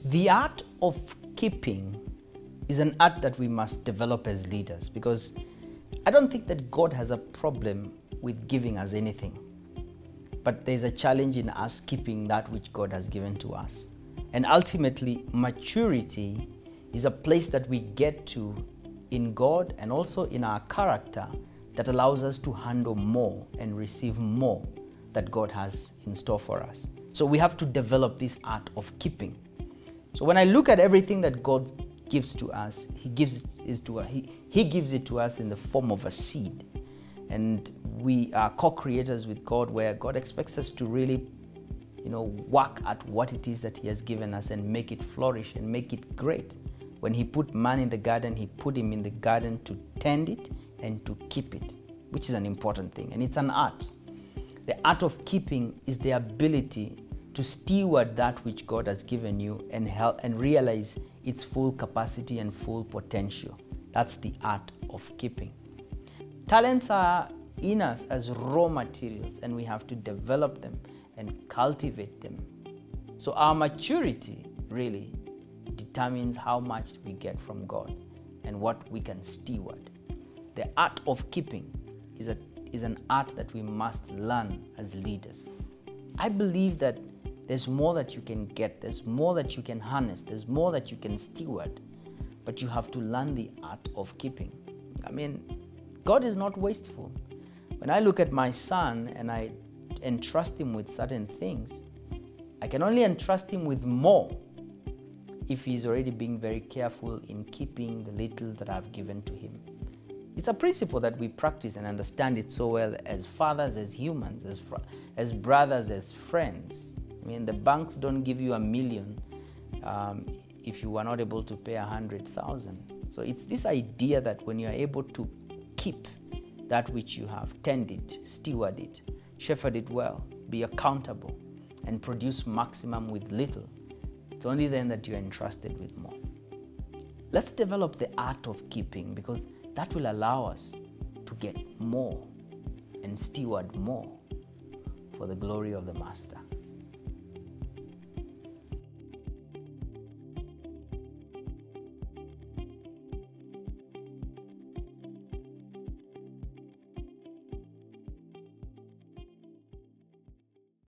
The art of keeping is an art that we must develop as leaders, because I don't think that God has a problem with giving us anything. But there's a challenge in us keeping that which God has given to us. And ultimately, maturity is a place that we get to in God and also in our character that allows us to handle more and receive more that God has in store for us. So we have to develop this art of keeping. So when I look at everything that God gives to us, He gives it to us in the form of a seed. And we are co-creators with God, where God expects us to really, work at what it is that He has given us and make it flourish and make it great. When He put man in the garden, He put him in the garden to tend it and to keep it, which is an important thing. And it's an art. The art of keeping is the ability to steward that which God has given you and help and realize its full capacity and full potential. That's the art of keeping. Talents are in us as raw materials, and we have to develop them and cultivate them. So our maturity really determines how much we get from God and what we can steward. The art of keeping is an art that we must learn as leaders. I believe that there's more that you can get, there's more that you can harness, there's more that you can steward, but you have to learn the art of keeping. God is not wasteful. When I look at my son and I entrust him with certain things, I can only entrust him with more if he's already being very careful in keeping the little that I've given to him. It's a principle that we practice and understand it so well as fathers, as humans, as brothers, as friends. The banks don't give you $1 million if you are not able to pay 100,000. So it's this idea that when you are able to keep that which you have, tend it, steward it, shepherd it well, be accountable, and produce maximum with little, it's only then that you're entrusted with more. Let's develop the art of keeping, because that will allow us to get more and steward more for the glory of the Master.